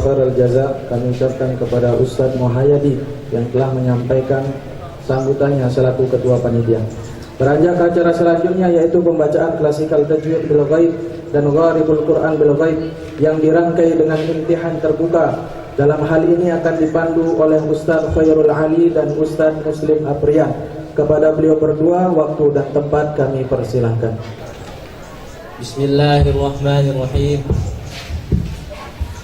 khairal jaza kami ucapkan kepada Ustadz Muhayyadi yang telah menyampaikan sambutannya selaku ketua panitia. Beranjak ke acara selanjutnya yaitu pembacaan klasikal tajwid bil ghaib dan gharibul Quran bil ghaib yang dirangkai dengan imtihan terbuka. Dalam hal ini akan dipandu oleh Ustadz Khairul Ali dan Ustadz Muslim Aprian. Kepada beliau berdua waktu dan tempat kami persilahkan. Bismillahirrahmanirrahim.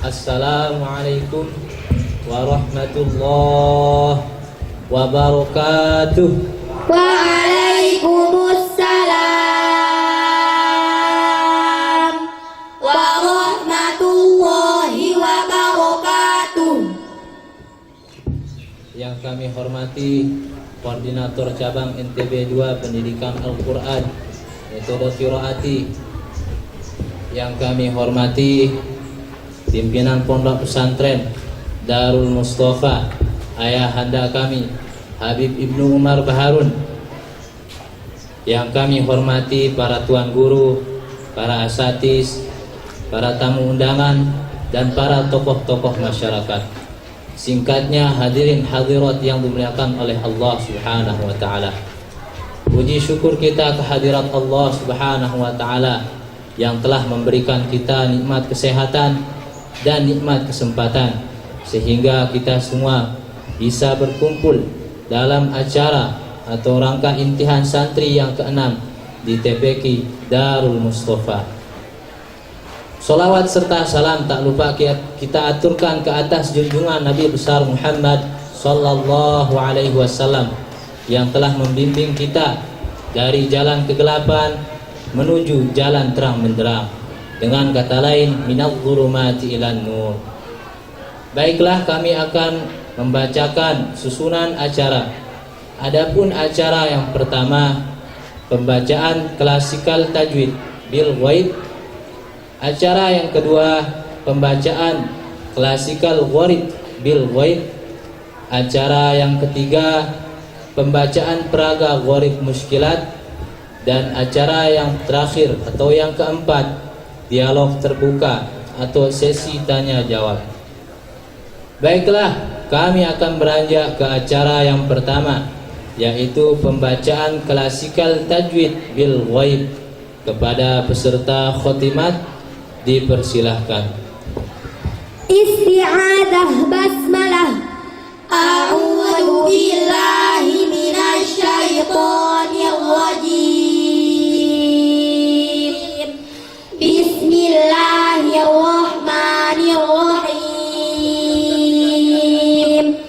Assalamualaikum warahmatullahi wabarakatuh. Waalaikumsalam warahmatullahi wabarakatuh. Yang kami hormati Koordinator Cabang NTB 2 Pendidikan Al-Quran Metode Qiraati. Yang kami hormati Pimpinan Pondok Pesantren Darul Mustafa, ayahanda kami Habib Ibnu Umar Baharun. Yang kami hormati para tuan guru, para asatiz, para tamu undangan, dan para tokoh-tokoh masyarakat. Singkatnya, hadirin hadirat yang dimuliakan oleh Allah Subhanahu wa taala. Puji syukur kita kehadirat Allah Subhanahu wa taala yang telah memberikan kita nikmat kesehatan dan nikmat kesempatan sehingga kita semua bisa berkumpul dalam acara atau rangka imtihan santri yang ke-6 di TPQ Darul Mustafa. Salawat serta salam tak lupa kita aturkan ke atas junjungan Nabi besar Muhammad sallallahu alaihi wasallam yang telah membimbing kita dari jalan kegelapan menuju jalan terang benderang, dengan kata lain minadh dhulumati ilan nur. Baiklah, kami akan membacakan susunan acara. Adapun acara yang pertama, pembacaan klasikal tajwid bil ghaib. Acara yang kedua, pembacaan klasikal gharib bil ghaib. Acara yang ketiga, pembacaan peraga gharib muskilat. Dan acara yang terakhir atau yang keempat, dialog terbuka atau sesi tanya jawab. Baiklah, kami akan beranjak ke acara yang pertama, yaitu pembacaan klasikal tajwid bil ghaib. Kepada peserta khotimat dipersilahkan. Isti'adah basmalah. A'udzu billahi minasy syaithanir rajim. Bismillahirrahmanirrahim.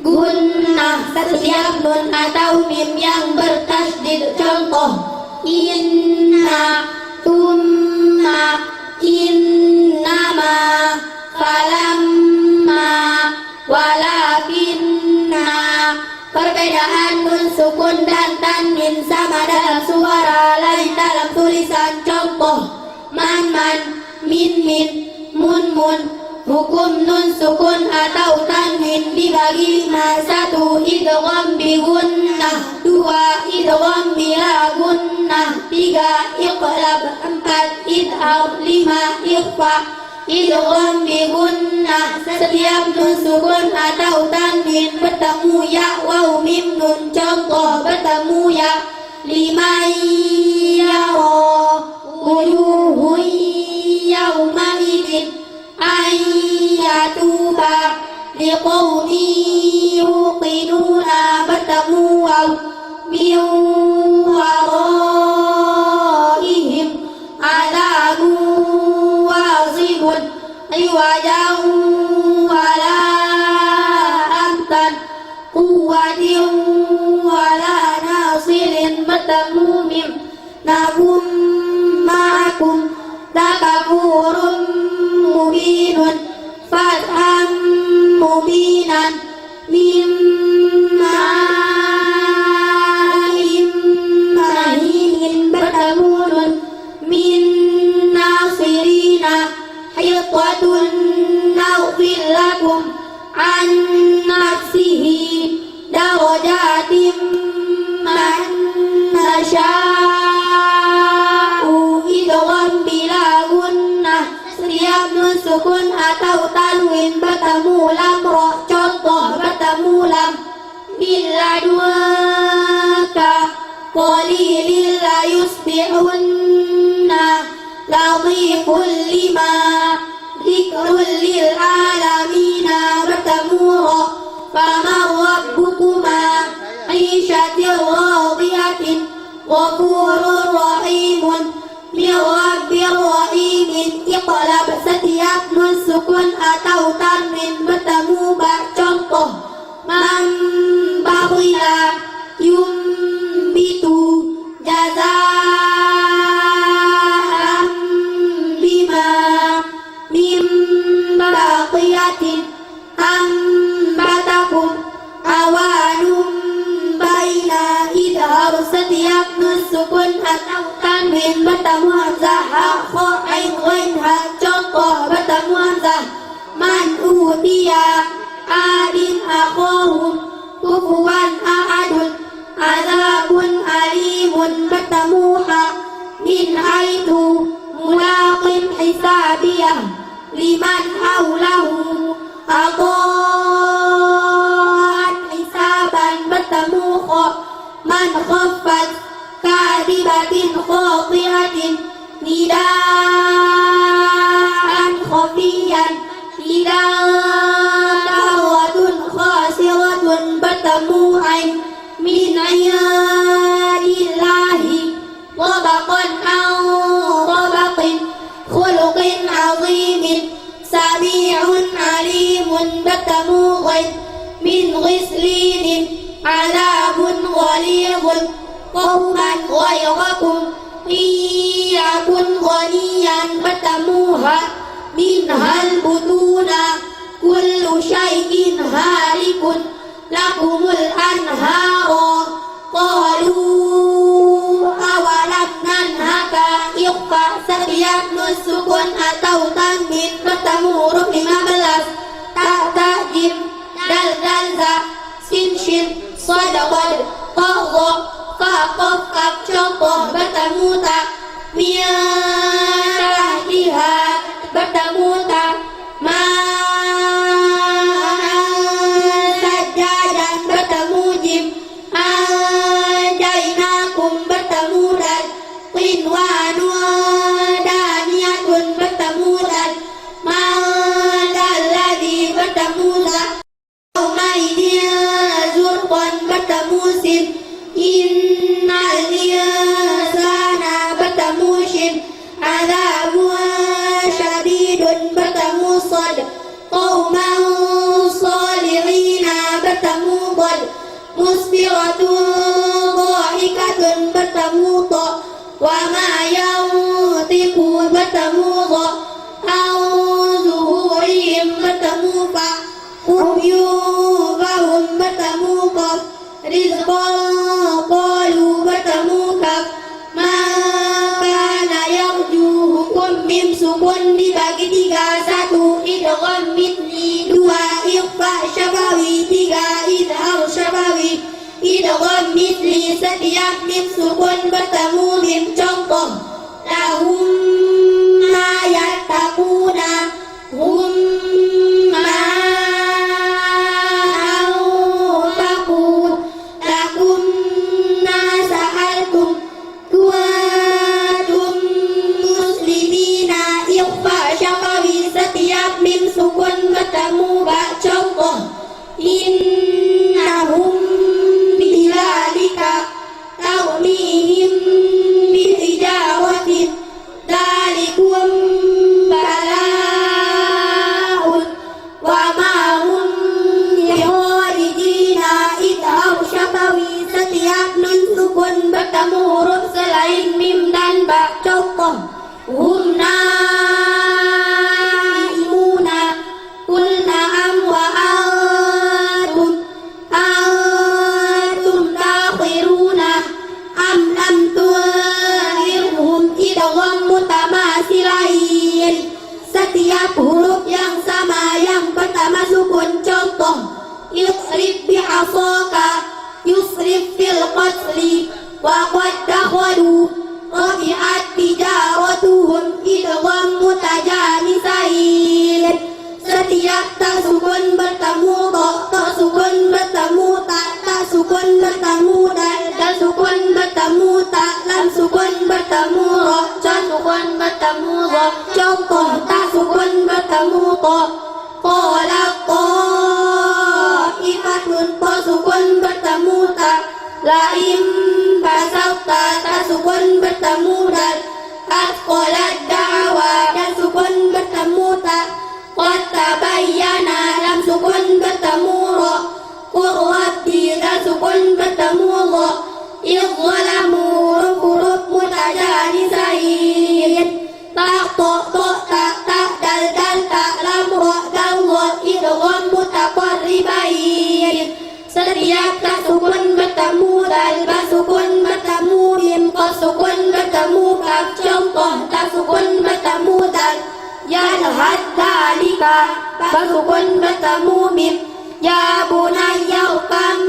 Gunnah setiap nun atau mim yang bertasydid. Contoh: inna, tumma, innama, falamma, walakinna. Perbedaan nun sukun dan tanwin sama dalam suara, lain dalam tulisan. Contoh: man, min, mun. Hukum nun sukun atau tanwin dibagi 5. 1. Idgham bi gunnah. 2. Idgham bila gunnah. 3. Iqlab. 4. Idhar. 5. Ikhfa. Idgham bi gunnah. Setiap nun sukun atau tanwin bertemu ya, waw, mim, nun. Contoh: bertemu ya. 5. Yara wujuhun yawma idin ayyatuba liqawmi yuqinuna. Bertemu waw. Min waraihim adabun wazibun iwajan wala amtan quwwatin wala nasirin. Bertemu mim. Nahum ma'akum takafurun mubinun fatham mubinan mimma immahin. Bertemu nun. Min nasirina hiqatun naghfir lakum an nafsihi darajatim man nasya'u. Idgham bila gunnah. Setiap nun sukun atau tanwin من لدنك قليل لا يصبحن لطيف لما ذكر للعالمين بتمورا فمن ربكما عيشة راضية غفور رحيم من رب رحيم اقلب setiap nun sukun atau tanwin bertemu bak contoh man baghila yumbitu jazaan bima mim baqiyatin ambatakum awanum baina idhar setiap nun sukun atau tanwin bertemu hamzah ha kha ain ghain ha contoh bertemu hamzah man utiya adin akhahum kufuwan ahadun azabun alimun bertemu ha min haitu mulaqin hisabiyah liman haulahu aqad hisaban bertemu kha man khaffat kadibatin khati'atin nidaan khafiyan nidawatun khasiratun bertemu ain min ayadillahi tabaqan an tabaqin khuluqin azimin sami'un alimun bertemu ghain min ghislinin azabun ghalidun qawman ghayrakum iyakun ghaniyan bertemuha minhal butuna kullu syai'in halikun lakumul anhara qalu awalam nanhaka ikhfa setiap nusukun atau tanwin bertemu huruf 15 ta ta jim dal dal za sin shin sad qad qa qa fa qaf kaf contoh bertemu ta miyahdiha bertemu ta ma sajadan bertemu jim ajainakum bertemu dan qinwanu daniyatun bertemu dan madalladhi bertemu dan umaidin zurqan bertemu sin innal insana bertemu shin azabun syadidun bertemu sad qauman salihina bertemu qad musbiratun dhahikatun bertemu ta wa ma yantiqu bertemu dha zuhurihim bertemu fa yubahum bertemu qaf rizqan qalu bertemu kaf maka yarju hukum mim sukun dibagi 3 1 idgham mitni 2 ikhfa syafawi 3 idhar syafawi idgham mitli setiap mim sukun bertemu mim contoh lahum ma yattaquna hum ma anfaqu lakum ma sa'altum kuntum muslimina ikhfa syafawi setiap mim sukun bertemu bak contoh innahum bilalika tawmihim bihijaratin dalikum bala'un wa ma hum biharijina idhar syafawi setiap nun sukun bertemu huruf selain mim dan ba contoh hum naimuna kul na'am wa antum dakhiruna am lam tunzirhum idgham mutamasilain setiap huruf yang sama yang pertama sukun contoh yusrif bi'asaka yusrif fil qatli wa qad dakhadu rabi'at tijaratuhum idgham mutajanisain setiap ta sukun bertemu ta sukun bertemu ta sukun bertemu dal sukun bertemu ta lam sukun bertemu ro sukun bertemu ro contoh ta sukun bertemu to qala ifatun ta sukun bertemu ta laim basauta ta sukun bertemu dal asqalat da'wa dan sukun bertemu ta qad tabayyana lam sukun bertemu ro qurwati dan sukun bertemu ro idzalamu huruf mutajanisain ta ta dal ta lam ro dal ro idgham mutaqarribain setiap ta sukun bertemu dal ba sukun bertemu mim qa sukun bertemu kaf contoh ta sukun bertemu dal ya hadalika ba sukun bertemu mim ya bunayya kam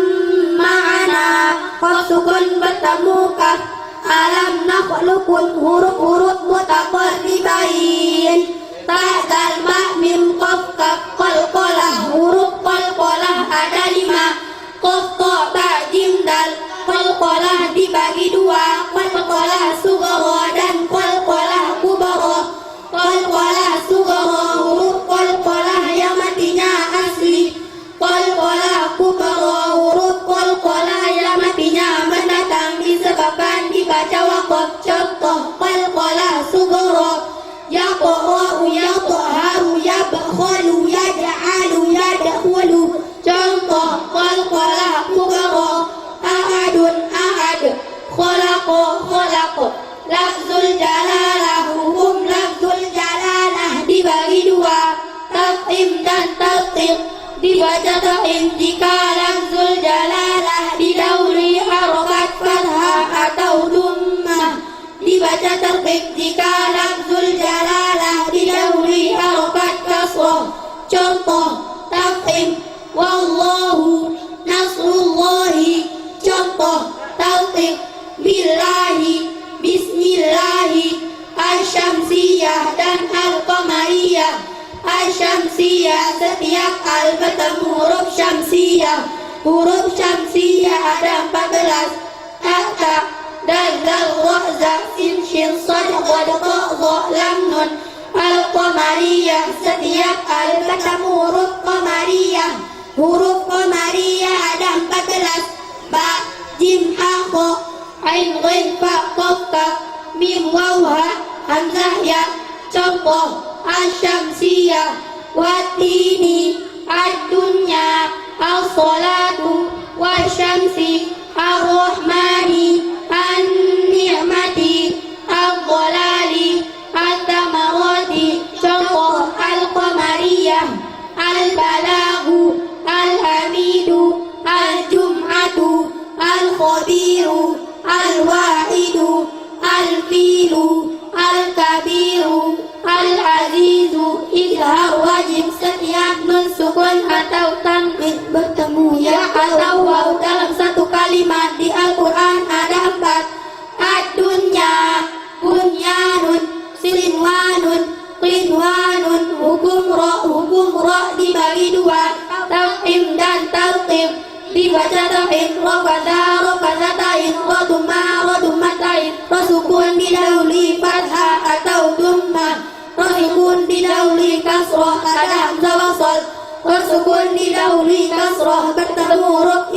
ma'ana qa sukun bertemu kaf alam nakhluqun huruf mutaqarribain ta dal ma mim qaf kaf qalqalah huruf qalqalah ada 5 qaf ta ba jim dal qalqalah dibagi 2 qalqalah sughra dan qalqalah kubra qalqalah sughra huruf qalqalah yang matinya asli qalqalah kubra huruf qalqalah yang matinya mendatang disebabkan dibaca waqaf contoh qalqalah sughra yaqra'u yatharu yabkhalu yaj'alu yadkhulu contoh qalqalah kubra ahadun ahad khalaqa lafzul jalalah hukum lafzul jalalah dibagi 2 tafhim dan tasdiq dibaca tafhim jika lafzul jalalah didahului harokat fathah atau dhammah dibaca tasdiq jika lafzul jalalah didahului harokat kasrah contoh tafhim wallahu nasrullahi contoh tasdiq billahi bismillahi asyamsiyah dan al-qamariyah asyamsiyah setiap al bertemu huruf syamsiyah ada 14 ta dal ra za sin shin sad qad qa dha lam nun al-qamariyah setiap al bertemu huruf qamariyah ada 14 ba jim ha kha ain ghain fa qaf kaf mim waw ha hamzah ya contoh asyamsiyah watini ad-dunya as-salatu wasyamsi ar-rahmani an-ni'mati ad-dhalali at-tamarati contoh al-qamariyah al-balagu al-hamidu al-jum'atu al-khabiru al-wahidu al-filu al-kabiru al-azizu izhar wajib setiap nun sukun atau tanwin bertemu ya atau waw dalam satu kalimat di Al-Quran ada 4 ad-dunya bunyanun silinwanun qinwanun hukum ra dibagi 2 tafhim dan tartib dibaca tafhim rokazatain rodumatain rosukun didahului fathah atau dhammah rosukun didahului kasroh ada hamzah wasal rosukun didahului kasroh bertemu huruf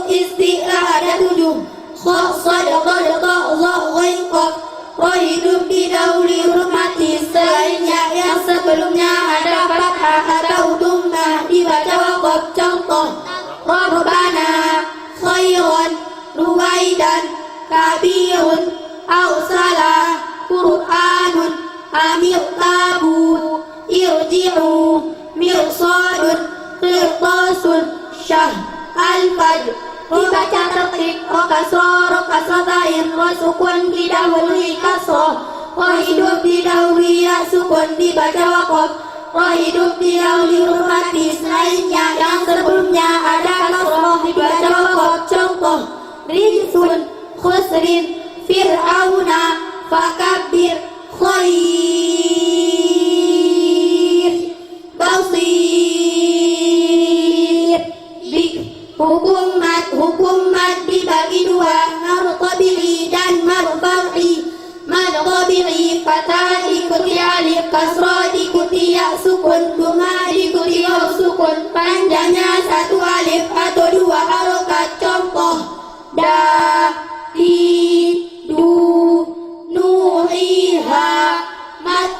isti'la ada 7 kha sad qad qa dha ghain qaf roh hidup didahului huruf mati selainnya yang sebelumnya ada fathah atau dhammah dibaca waqaf contoh rabbana khairan ruwaidan kabirun awsala qur'anun amir tabu irji'u mirsadun qirtasun syah al-fajr dibaca tertib rokasotain rosukun didahului kasroh roh hidup didahului ya sukun dibaca waqaf roh hidup didahului huruf mati selainnya yang sebelumnya ada kasroh dibaca waqaf contoh rijsun khusrin fir'auna fakabir khair basir. Hukum mad dibagi dua, mad tabi'i dan mad far'i. Mad tabi'i fathah diikuti alif, kasrah diikuti ya sukun, duma diikuti waw sukun, panjangnya satu alif atau dua harokat. Contoh: da, di, du, nu, i, ha. Mad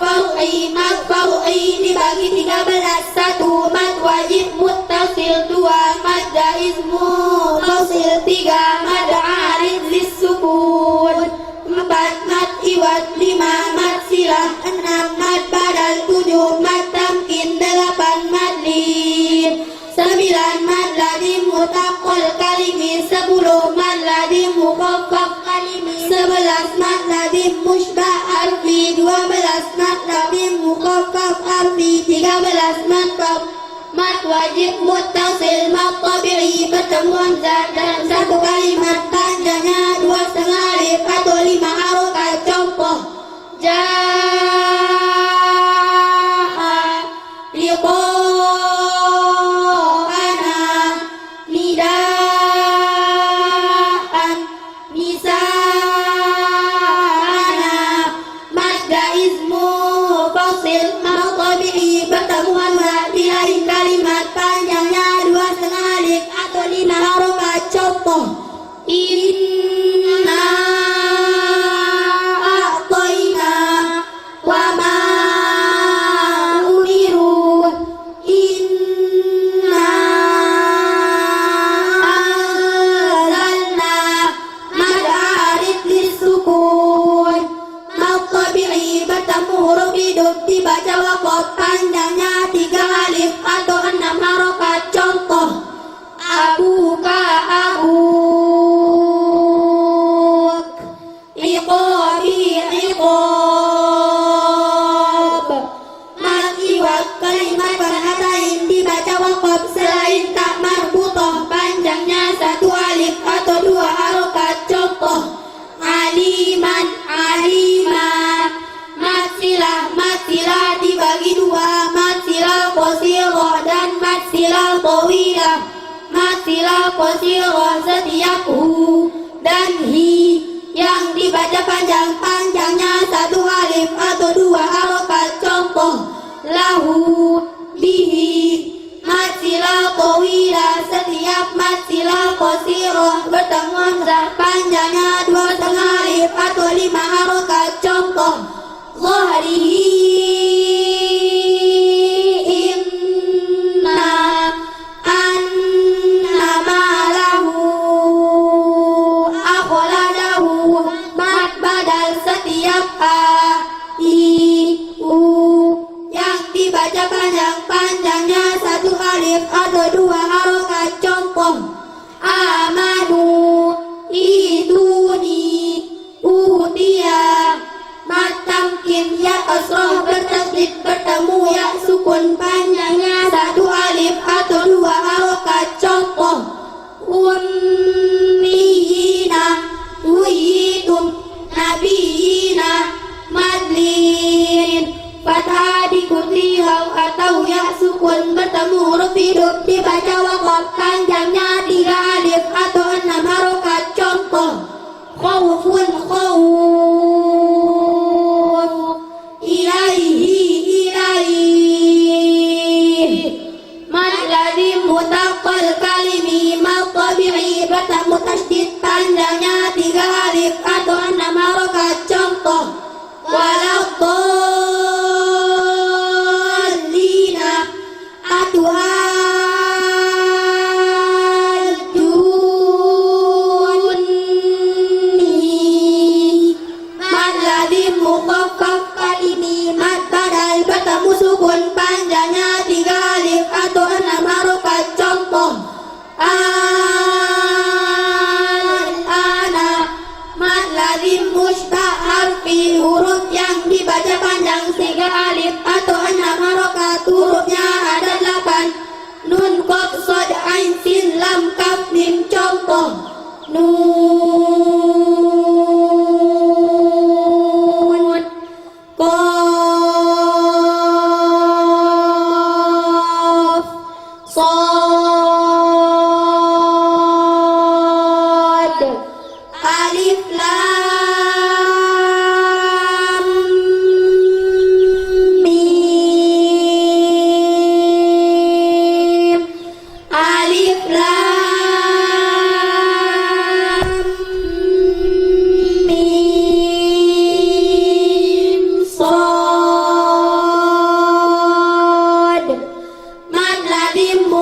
far'i dibagi 13. Satu, mad wajib muttasil. Dua, mad jaiz muttasil. Tiga, mad arid lissukun. Empat, mad iwad. Lima, mad silah. Enam, mad badal. Tujuh, mad tamkin. Delapan, mad lin. Sembilan, mad lazim mutaqqal kalimi. 10, mad lazim mukhaffaf kalimi. 11, mad lazim mushbah harfi. 12, mad lazim mukhaffaf harfi. 13, mad wajib muttasil. Mad tabi'i bertemu hamzah dalam satu kalimat, panjangnya 2,5 alif atau 5 harokat. Contoh: jaa, liqa'ana, nidaan, nisa'ana. Mad jaiz mufasil. Mad tabi'i bertemu hamzah di lain kalimat, panjangnya 2,5 alif atau 5 harokat. Contoh: inna a'tayna wa ma umiru. Inna anzalna. Mad arid lissukun. Mad tabi'i bertemu huruf hidup dibaca waqaf, panjangnya 3 alif atau 6 harokat. Contoh: abuka, abuk. Iqabi, iqab. Mad iwad kalimat berhatain dibaca waqaf selain tak marbutah, panjangnya 1 alif atau 2 harokat. Contoh: aliman, alimat. Mad silah dibagi dua, mad silah qasirah dan mad silah tawilah. Mad silah qasirah setiap hu dan hi yang dibaca panjangnya 1 alif atau 2 harokat. Contoh: lahu, bihi. Mad silah tawilah setiap mad silah qasirah bertemu hamzah, panjangnya 2,5 alif atau 5 harokat. Contoh: zahrihi, inna, anna malahu, akhladahu. Mad badal setiap a, i, u yang dibaca panjangnya 1 alif atau 2 harokat. Contoh: amanu, iduni, utia. Mad tamkin ya kasrah bertasdid bertemu ya sukun, panjangnya 1 alif atau 2 harokat. Contoh: ummiyina, uyitum, nabiyina. Mad lin fathah diikuti waw atau ya sukun bertemu huruf hidup dibaca waqaf, panjangnya 3 alif atau 6 harokat. Contoh: khawfun, khawf. Ilaihi, ilaih. Mad lazim mutaqqal kalimi. Mad tabi'i bertemu tasydid, panjangnya 3 alif atau 6 harokat. Contoh: waladdallina, atuhajjunni. Mad lazim mukhaffaf kalimi. Mad badal bertemu sukun, panjangnya 3 alif atau 6 harokat. Contoh: al-ana. Mad lazim mushbah harfi, huruf yang dibaca panjang 3 alif atau 6 harokat. Hurufnya ada 8.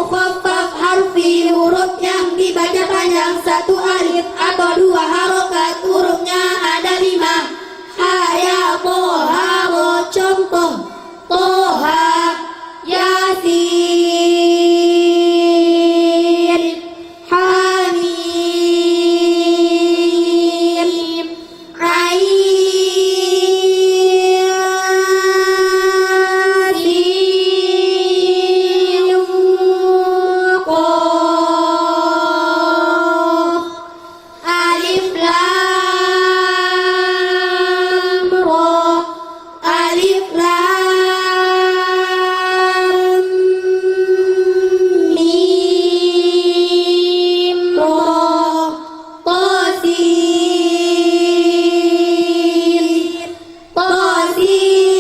mukhaffaf harfi huruf yang dibaca panjang, satu alif atau dua harokat, hurufnya ada 5. Ya toha ro, contoh toha, yasin, hamim, ain, sin, qaf, alif lam ra, alif lam mim ra, tasin, tasin,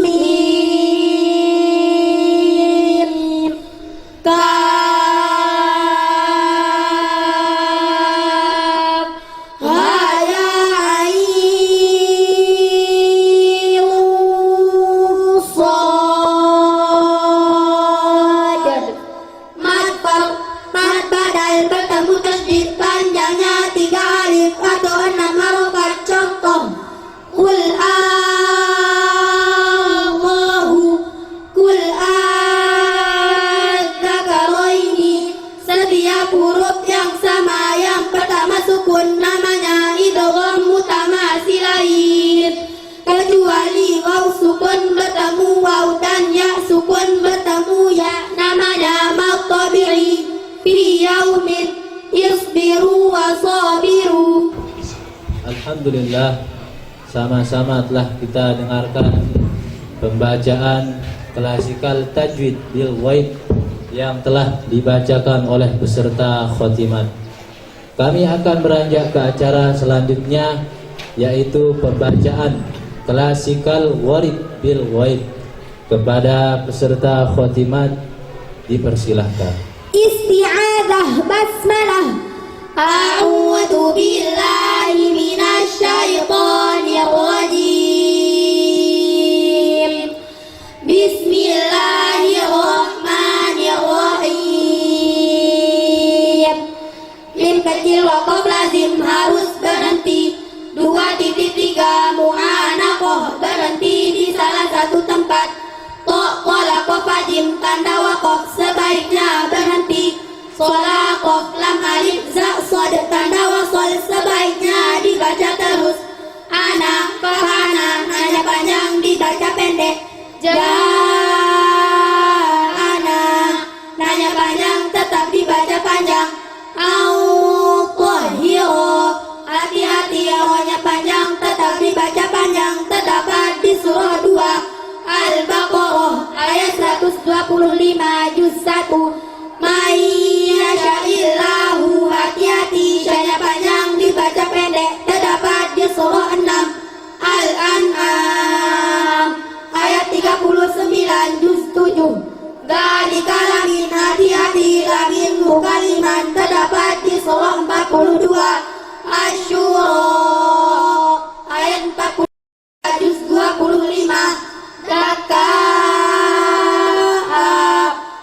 mim, kaf, ha ya ain, shad. Mad badal bertemu tasdid, panjangnya 3 alif atau 6 harokat, contoh Qul Allahu, Qul adzakaraini. Setiap huruf yang sama yang pertama sukun namanya idgham mutamasilain, kecuali waw sukun bertemu waw dan ya sukun bertemu ya, namanya mad tabi'i. Fi yaumin isbiru wa sabiru. Alhamdulillah, sama-sama telah kita dengarkan pembacaan klasikal tajwid bil ghaib yang telah dibacakan oleh peserta khotimat. Kami akan beranjak ke acara selanjutnya, yaitu pembacaan klasikal gharib bil ghaib. Kepada peserta khotimat dipersilahkan. Isti'adzah basmalah. A'udzu billahi minasy syaithanir rajim. Bismillahirrahmanirrahim. Lim kecil waqaf lazim harus berhenti. 2.3 mu'anaqah berhenti di salah satu tempat. Qala qaf jim tanda waqaf sebaiknya berhenti. Sola qaf lam alif za shad tanda wasal sebaiknya dibaca terus. Ana fahana nanya panjang dibaca pendek. Ana nanya panjang tetap dibaca panjang. Au tahiro, hati-hati awalnya panjang tetap dibaca panjang. Terdapat di surah 2 Al-Baqarah ayat 125 juz 1. Mayyasha'illahu, hati-hati syanya panjang dibaca pendek. Terdapat di surah 6 Al-An'am ayat 39 juz 7. Galika lamin, hati-hati lamin mukaliman. Terdapat di surah 42 Asy-Syura ayat 40 juz 25.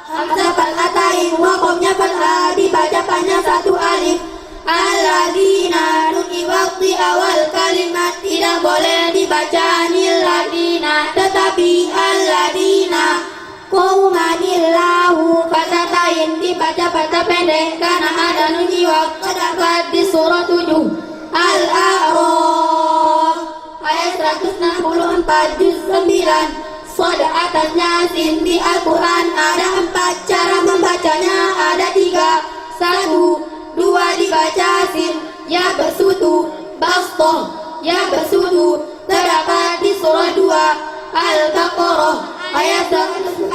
Hamzah fathah waqafnya fathah dibaca panjang 1 alif. Alladzina nun iwaqti awal kalimat tidak boleh dibaca nil ladina, tetapi alladzina qaumanillahu fathatain dibaca fathah pendek karena ada nun iwaq. Terdapat di surah 7 Al-A'raf ayat 164 juz 9. Shad atasnya sin di Al-Quran ada 4 cara membacanya, ada 3. 1, 2 dibaca sin, ya bersutu, bastoh, ya bersutu. Terdapat di surah 2 Al-Baqarah ayat 145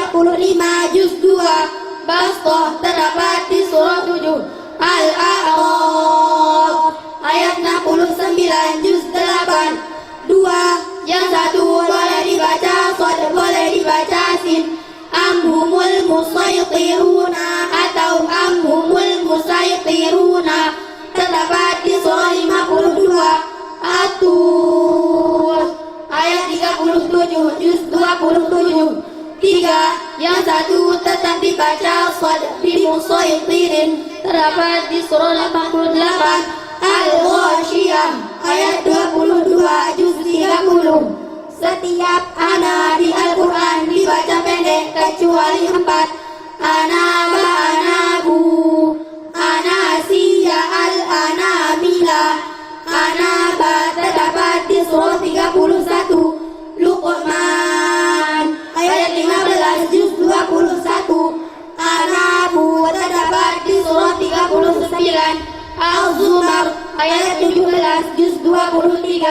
juz 2. Bastoh terdapat di surah 7 Al-A'raf ayat 69 juz 8. 2, yang 1 boleh dibaca shad, boleh dibaca sin. Amhumul musaytiruna atau amhumul musaytiruna terdapat di surah 52 At-Tur ayat 37 juz 27. 3. Yang satu tetap dibaca Shad bimusaytirin, terdapat di surah 88 Al-Ghasyiyah ayat 22 juz 30. Setiap ana di Al-Quran dibaca pendek kecuali 4. Ana ba anabu, anasiya al-anamila, anaba terdapat di surah 31 Luqman ayat 15 juz 21. Anabu terdapat di surah 39 Al-Zumar ayat 17 juz 23.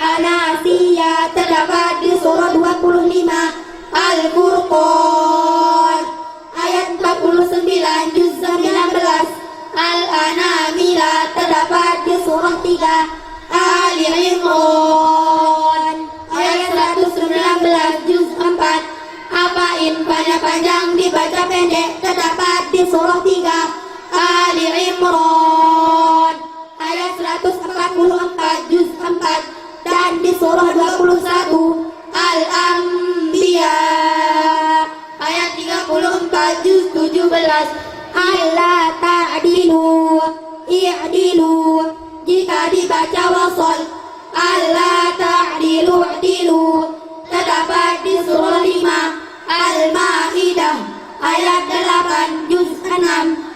Anasiya terdapat di surah 25 Al-Furqan ayat 49 juz 19. Al-Anamila terdapat di surah 3 Ali Imran ayat 119 juz 4. Apain panjang dibaca pendek terdapat di surah 3 Ali Imran ayat 144 juz 4 dan di surah 21 Al-Anbiya ayat 34 juz 17. Allah ta'dilu i'dilu jika dibaca wasol. Allah ta'dilu i'dilu terdapat di surah 5 Al-Ma'idah ayat 8 juz 6.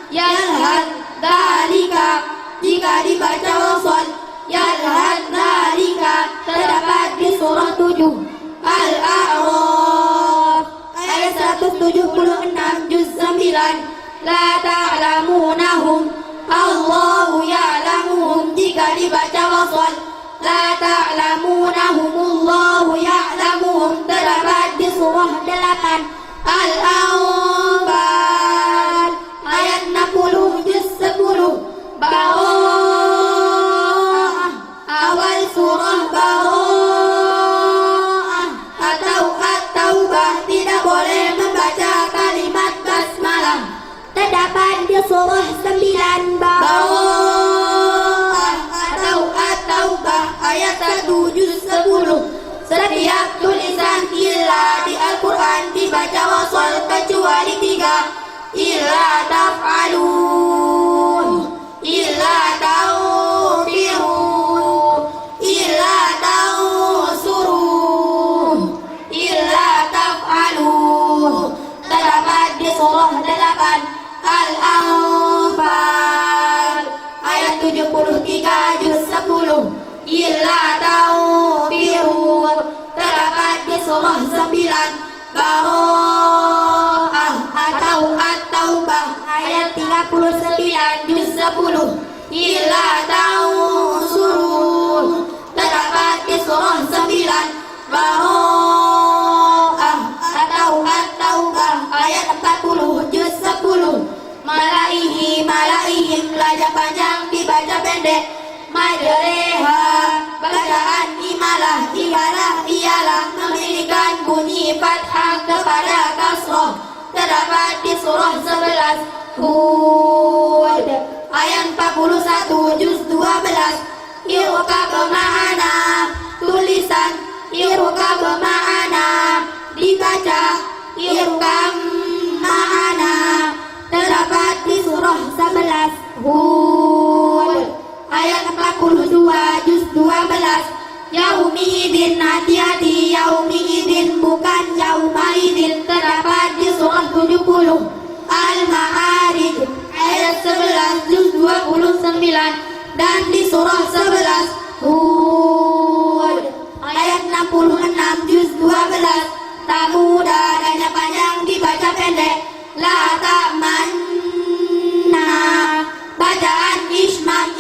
Yalhad dalika jika dibaca wasol. Yalhad dalika terdapat di surah 7 Al-A'raf ayat 176 juz 9. La ta'lamunahum Allahu ya'lamuhum jika dibaca wasol. La ta'lamunahum Allahu ya'lamuhum terdapat di surah 8 Al-Anfal ayat 60 juz 10. Bara'ah awal surah Bara'ah atau At-Taubah tidak boleh membaca kalimat basmalah. Terdapat di surah 9 Bara'ah atau At-Taubah ayat 1 juz 10. Setiap tulisan illa di Al-Quran dibaca wasol kecuali 3. Illa taf'alun, illa tawfiru, illa tawsuru, illa taf'alu terdapat di surah 8 Al-Anfal ayat 73 juz 10. Illa tawfiru terdapat di surah 9 Bara'ah atau At-Taubah ayat 39 juz 10. Illa tawsuru terdapat di surah 9 Bara'ah atau At-Taubah ayat 40 juz 10. Malaihim belajar panjang dibaca pendek. Majreha bacaan imalah ialah memilihkan bunyi fathah kepada kasroh. Terdapat di surah 11 Hud ayat 41 juz 12. Irkab ma'ana tulisan irkab ma'ana dibaca irkam ma'ana terdapat di surah 11 Hud ayat 42 juz 12. Yaumidin hati-hati, yaumidin bukan yaumaidin terdapat di surah 70 Al-Ma'arij ayat 11 juz 29 dan di surah 11 Hud ayat 66 juz 12. Tak mudah dan panjang dibaca pendek. La ta'manna bacaan ismam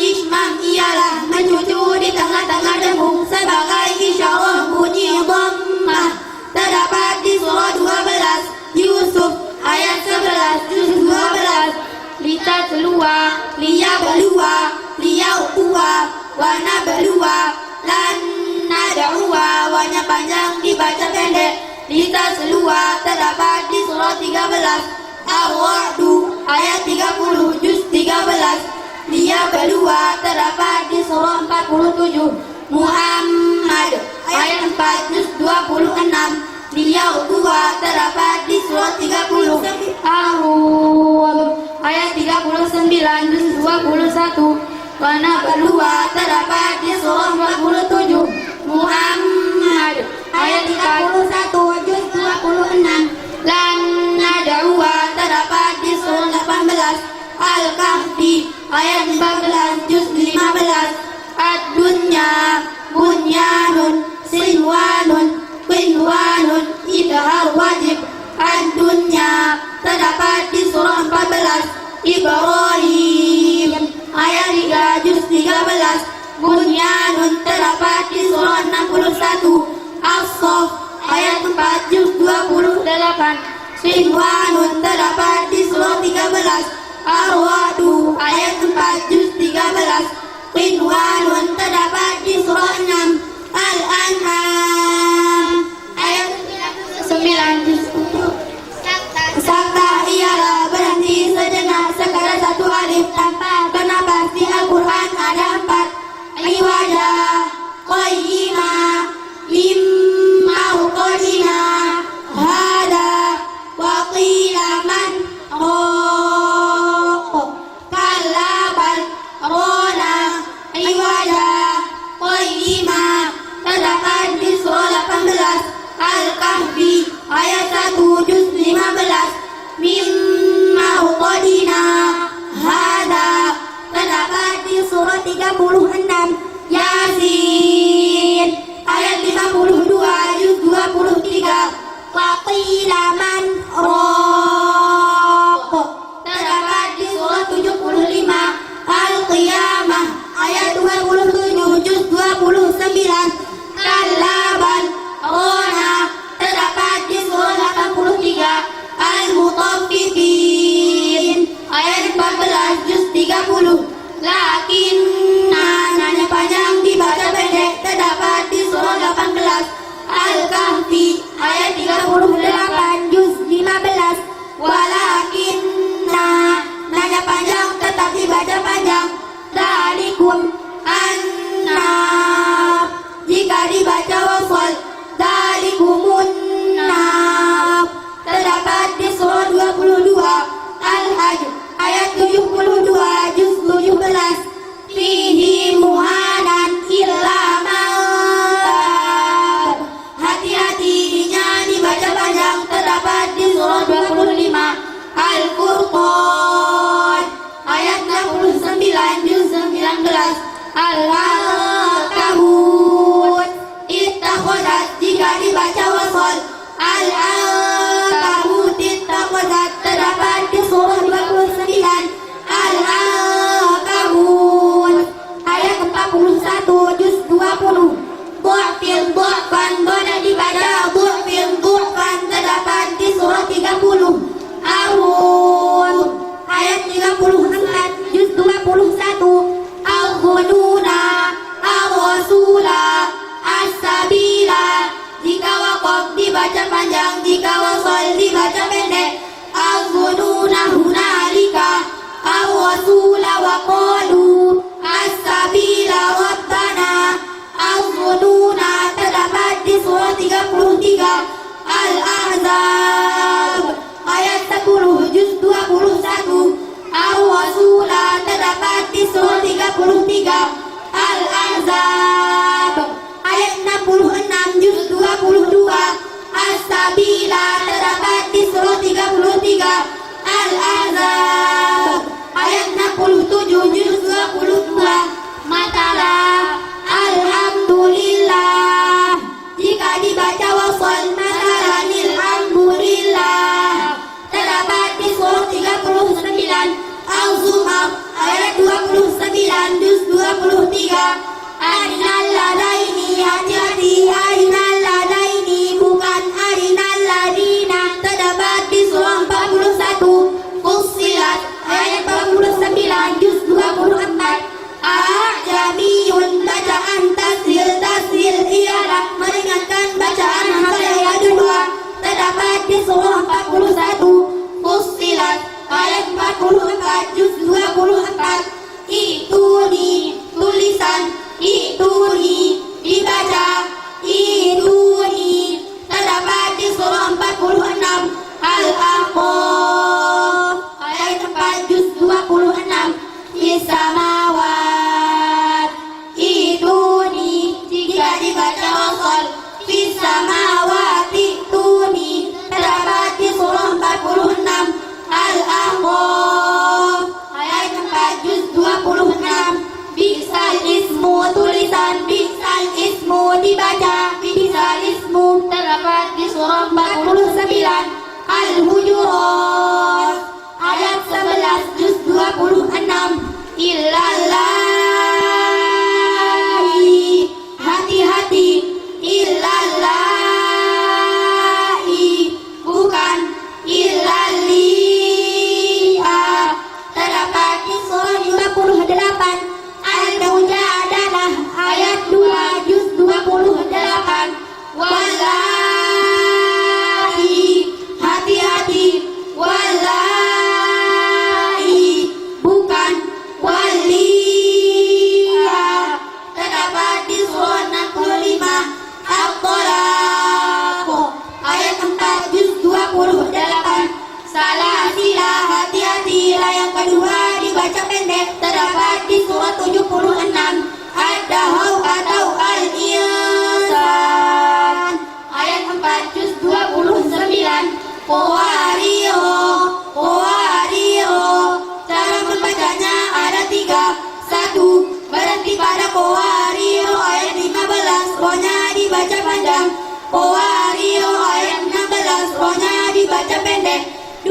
ialah mencucu di tengah-tengah dengung sebagai isyarat bunyi dhammah. Terdapat di surah 12 Yusuf ayat 11 juz 12. Litatluwa liyabluwa liyauwa wa nabluwa lan nad'uwa wanya panjang dibaca pendek. Litatluwa terdapat di surah 13 Ar-Ra'du ayat 30 juz 13. Liyabluwa terdapat di surah 47 Muhammad ayat 4 juz 26. Beliau tua terdapat di surat 30. Ayat 39 juz 21. Wana berdua terdapat di surat 47. Muhammad ayat 31 juz 26. Lan nada'wa terdapat di surat 18. Al-Kahfi ayat 14 juz 15. Ad-dunya bunyanun sinwanun qinwanun idhar wajib. Ad-dunya terdapat di surah 14. Ibrahim ayat 3 juz 13. Bunyanun terdapat di surah 61. As-Saff ayat 4 juz 28. Sinwanun terdapat di surah 13. Ar-Wadu ayat 4 juz 13. Qinwanun terdapat di surah 6. Al-An'am ayat 9 juz 1. Sakta ialah berhenti sejenak sekala satu alif tanpa kenapa di Al-Quran ada 4. Iwadah qayyimah limau qadina hada wa qila man kalabal rona. Iwadah qayyimah terdapat di surah 18. Al-Kahfi ayat 1 juz 15. Mimma qadina hada terdapat di surah 36. Yasin ayat 52 juz 23. Waqila man raq terdapat di surah 75. Al-Qiyamah ayat 27 juz 29. Kalaban rona terdapat di surah 83. Al-Mutaffifin ayat 14 juz 30. Lakin nanya panjang dibaca pendek terdapat di surah 18. Al-Kahfi ayat 38 juz 15. Walakin nanya panjang tetap dibaca panjang. Dalikum an-nar jika dibaca wasal. Dalikumun nar terdapat di surah 22. Al-Hajj ayat 72 juz 17. Fihi muhanan illa man. Hati-hatinya dibaca panjang terdapat di surah 25. Al-Furqan ayat 69 juz 19. Al-Ankabut ittakhadat jika dibaca wasal. Al-Ankabut ittakhadat terdapat di surah 29. Al-Ankabut ayat 41 juz 20. Du'fil du'fan boleh dibaca du'fil du'fan terdapat di surah 30. Ar-Rum ayat 34 juz 21. Al-Ghununa Ar-Rasula As-Sabila jika waqaf dibaca panjang, jika wasal dibaca pendek. Al-Ghununa hunalika Ar-Rasula wa qalu As-Sabila Rabbana. Al-Ghununa terdapat di surah 33. Al-Ahzab ayat 10 juz 21. Ar-Rasula terdapat di surah 33. Al-Ahzab ayat 66 juz 22. As-Sabila terdapat di surah 33. Al-Ahzab ayat 67 juz 22. Matala alhamdulillah jika dibaca wasal. Matalan alhamdulillah terdapat di surah 39. Al-Zumar ayat 29 juz 23. Arinal ladaini hati-hati. Arinal ladaini bukan arinal ladina terdapat di surah 41. Fussilat ayat 49 juz 24. A'jamiyun surah 49 Al-Hujurat ayat 11 juz 26 Illallahi hati-hati Illallahi bukan Illalliha terdapat di surah 58 Al-Mujadalah ayat 2 juz 28 Wallahi hati-hati Wallahi bukan Waliya terdapat di surah 65 At-Talaq ayat 4 juz 28 Salah sila hati-hati yang kedua dibaca pendek terdapat di surah 76 Ad-Dahau atau Al-Insan ayat 4 juz 29 Qawario cara membacanya ada 3 1. Berhenti pada Qawario ayat 15 rohnya dibaca panjang Qawario ayat 16 rohnya dibaca pendek 2.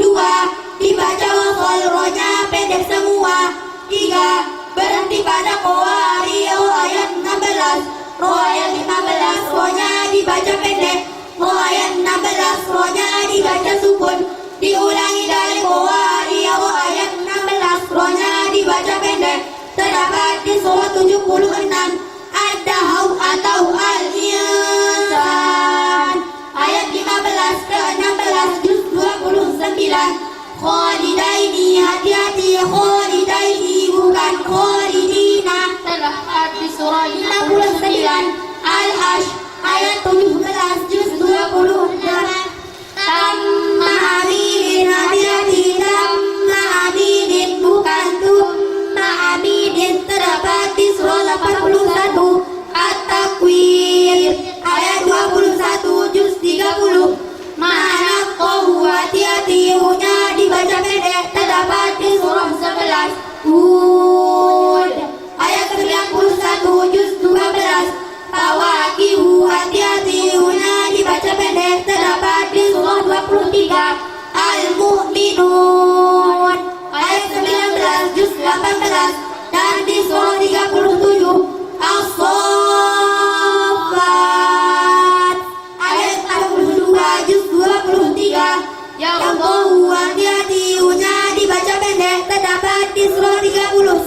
Dibaca wasol rohnya pendek semua 3. Berhenti pada Qawario ayat 16 roh ayat 15 rohnya dibaca pendek roh ayat 16 rohnya dibaca sukun diulangi dari Qawario ayat 16 rohnya dibaca pendek terdapat di surah 76 Ad-Dahau atau Al-Insan ayat 15 ke 16 juz 29 Khalidaini hati-hati Khalidaini bukan Khalidina terdapat di surah 59 Al-Hash ayat 17 juz 28 Tamma aminin hati-hati Tamma aminin bukan Tumma aminin terdapat di surah 81 At-Takwir ayat 21 juz 30 Ma'anak kohu hati-hati hunya dibaca pendek terdapat di surah 11 Hud ayat 91 juz 12 Fawakihu hati-hati hunya dibaca pendek terdapat di surah 23 Al-Mu'minun ayat 19 juz 18 dan di surah 37 As-Saffat ayat 42 juz 23 yang tahu hati-hati hunya dibaca pendek terdapat di surah 39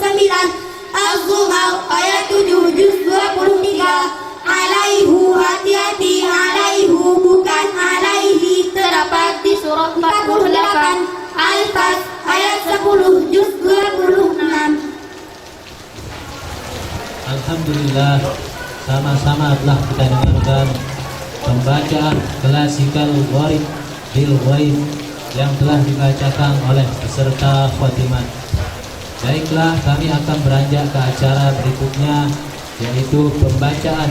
Az-Zumar ayat 7 juz 23 Alaihu hati-hati alaihu bukan alaihi terdapat di surah 48 Al-Fas ayat 10 juz 26 Alhamdulillah, sama-sama telah kita dengarkan pembacaan klasikal Gharib bil Ghaib yang telah dibacakan oleh peserta khotimat. Baiklah, kami akan beranjak ke acara berikutnya, yaitu pembacaan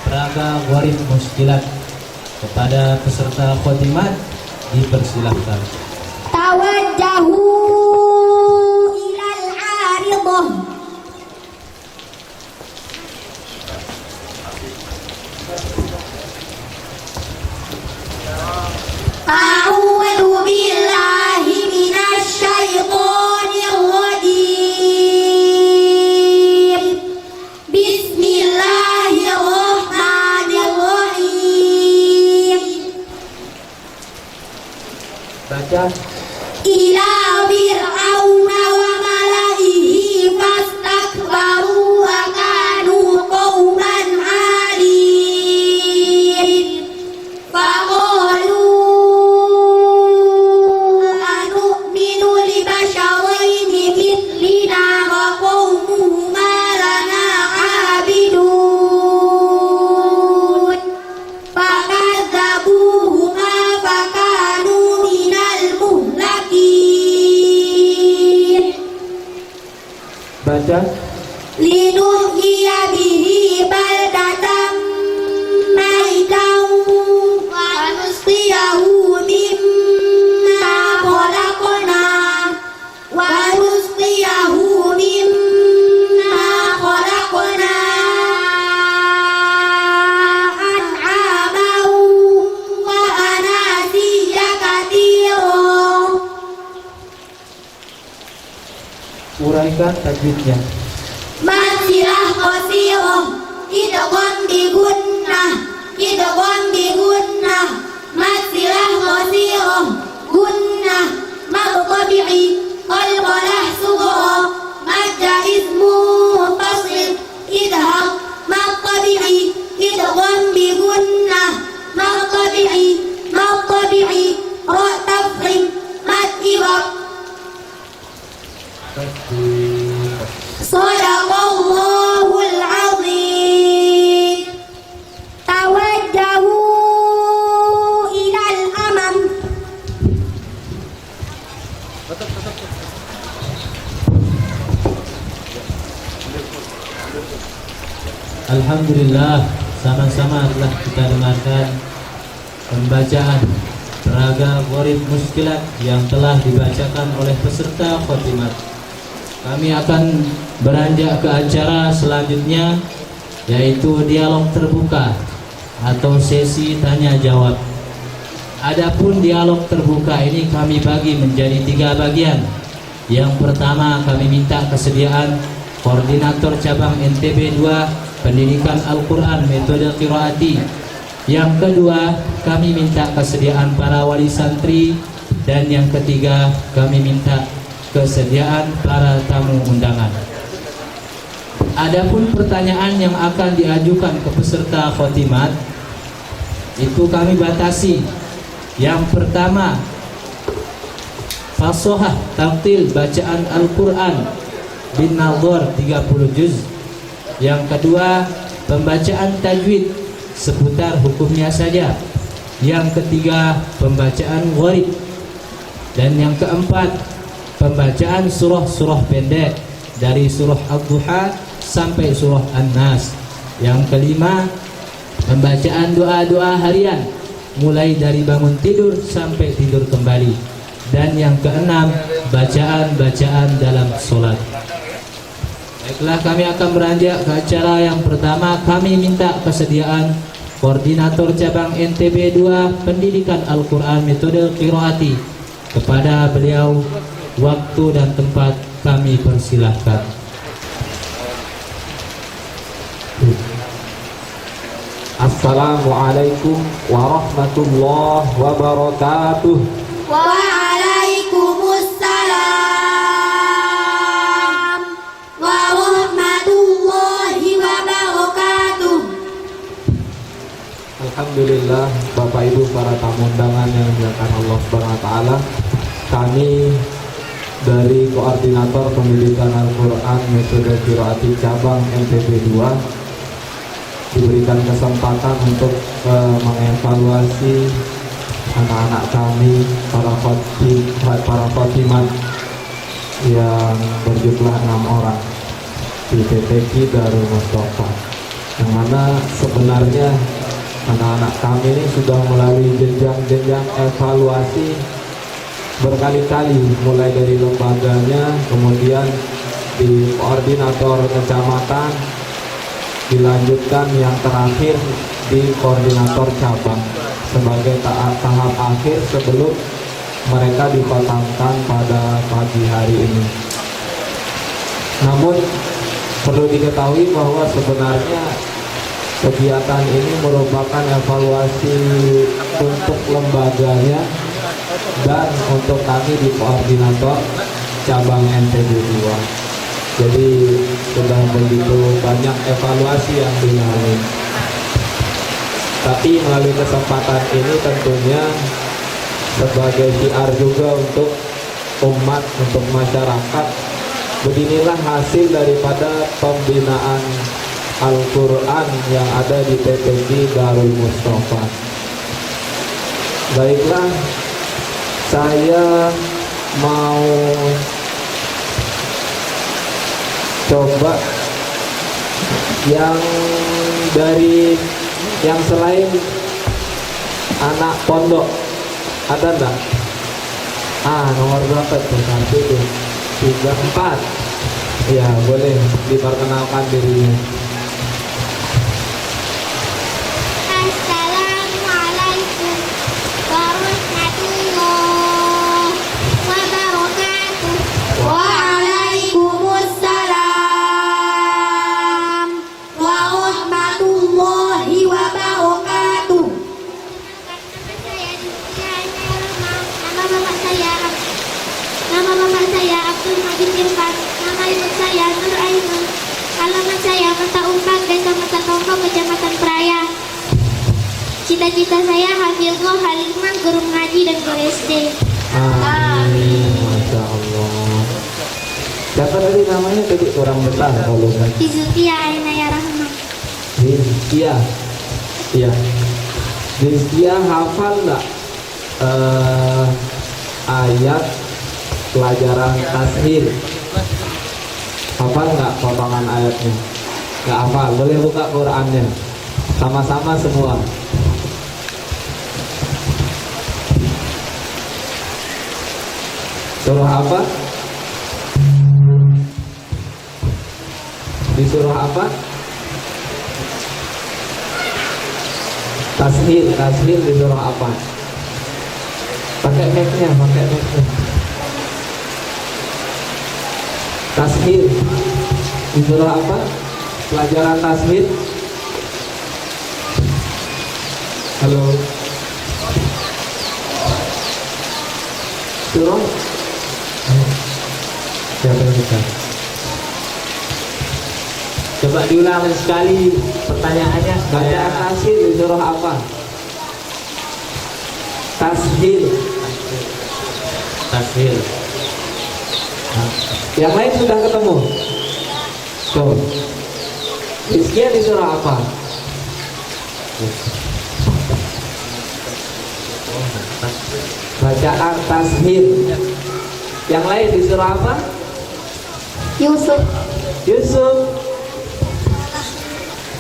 Praga Gharib Muskilat. Kepada peserta khotimat dipersilahkan. Tawajjahu ilal aridah A'udzu billahi minasy syaithanir rajim Bismillahirrahmanirrahim Baca. Ila fir'auna wa malaihi fastakbaru wa kanu qauman 'alin faqalu anu'minu li basharaini mithlina wa qaumuhuma lana 'abidun fakadzabuhuma fakanu minal muhlakin Baca. linuhyiya bihi baldatan maitan wa nusqiyahu mimma khalaqna wa nusqiyahu mimma khalaqna an'aman wa sampaikan tajwidnya. Masilah qasirah idgham bi gunnah idgham bi gunnah masilah qasirah gunnah maqtabi'i qalqalah sughra madda ismu fasl idhar maqtabi'i idgham bi gunnah maqtabi'i ra tafkhim mad ibaq. Sadaqallahul azim. Tawajjahu ilal amam. Alhamdulillah, sama-sama telah kita dengarkan pembacaan peraga gharib muskilat yang telah dibacakan oleh peserta khotimat. Kami akan beranjak ke acara selanjutnya, yaitu dialog terbuka atau sesi tanya jawab. Adapun dialog terbuka ini kami bagi menjadi 3 bagian. Yang pertama, kami minta kesediaan koordinator cabang NTB 2 Pendidikan Al-Quran Metode Qiraati. Yang kedua, kami minta kesediaan para wali santri. Dan yang ketiga, kami minta kesediaan para tamu undangan. Adapun pertanyaan yang akan diajukan ke peserta khotimat itu kami batasi. Yang pertama, fasohah tartil bacaan Al-Quran bin Nadhar 30 juz. Yang kedua, pembacaan tajwid seputar hukumnya saja. Yang ketiga, pembacaan gharib. Dan yang keempat, pembacaan surah-surah pendek dari surah Ad-Duha sampai surah An-Nas. Yang kelima, pembacaan doa-doa harian mulai dari bangun tidur sampai tidur kembali. Dan yang keenam, bacaan-bacaan dalam sholat. Baiklah, kami akan beranjak ke acara yang pertama. Kami minta kesediaan koordinator cabang NTB 2 Pendidikan Al-Quran Metode Qiraati. Kepada beliau, waktu dan tempat kami persilahkan. Assalamualaikum warahmatullahi wabarakatuh. Waalaikumsalam warahmatullahi wabarakatuh. Alhamdulillah, Bapak Ibu para tamu undangan yang dimuliakan Allah Subhanahu wa taala. Kami dari Koordinator Pendidikan Al-Quran Metode Qiraati Cabang NTB 2 diberikan kesempatan untuk mengevaluasi anak-anak kami para khotimat yang berjumlah 6 orang di PTQ Darul Mustafa, yang mana sebenarnya anak-anak kami ini sudah melalui jenjang-jenjang evaluasi berkali-kali, mulai dari lembaganya, kemudian di koordinator kecamatan, dilanjutkan yang terakhir di koordinator cabang sebagai tahap akhir sebelum mereka dipatangkan pada pagi hari ini. Namun perlu diketahui bahwa sebenarnya kegiatan ini merupakan evaluasi untuk lembaganya dan untuk kami di koordinator cabang NTB 2. Jadi sudah begitu banyak evaluasi yang dilalui. Tapi melalui kesempatan ini tentunya sebagai syiar juga untuk umat, untuk masyarakat, beginilah hasil daripada pembinaan Al-Quran yang ada di PPG Darul Mustafa. Baiklah, saya mau coba yang dari yang selain anak pondok ada enggak? Nomor berapa tuh? 1, 2, 3, 4. Ya, boleh diperkenalkan dirinya. Assalamualaikum warahmatullahi wabarakatuh. Waalaikumsalam Arif Irfan. Nama ibu saya Nur Ainun. Alamat saya Mata Umpan, Desa Mata Tongkong, Kecamatan Peraya. Cita-cita saya hafizah, halimah, guru ngaji dan guru SD. Amin. Masya Allah. Siapa tadi namanya tadi orang besar kalau kan? Izulfia Ainaya Rahman. Rizkia. Iya. Rizkia hafal nggak ayat pelajaran tashil? Hafal nggak potongan ayatnya? Nggak hafal, boleh buka Qurannya. Sama-sama semua. Surah apa? Di surah apa? Tashil di surah apa? Pakai mic-nya. Tashil di surah apa? Pelajaran tashil. Halo. Surah? Siapa yang bisa? Coba diulang sekali pertanyaannya. Bacaan tashil di surah apa? Tashil. Tashil. Yang lain sudah ketemu? Tuh. Rizkia di surah apa? Bacaan tashil. Yang lain di surah apa? Yusuf.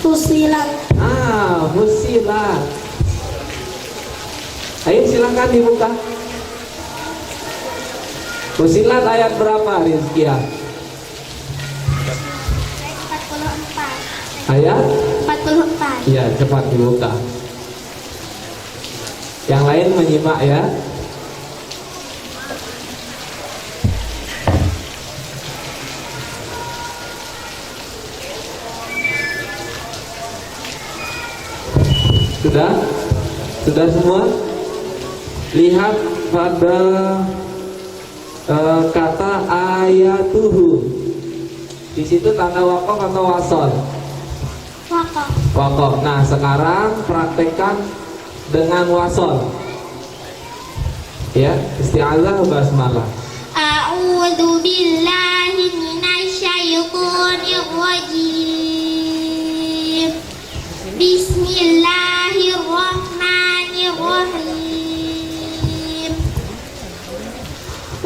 Fusilat. Fusilat. Ayo silakan dibuka. Fusilat ayat berapa, Rizkia? 44. Ayat? 44. Iya, cepat dibuka. Yang lain menyimak ya. Sudah semua? Lihat pada kata ayatuhu. Di situ tanda wakof atau wasol? Wakof. Nah, sekarang praktekkan dengan wasol. Ya, isti'adzah basmalah. A'udzu billahi minasyaitonir rajim. Bismillahirrahmanirrahim.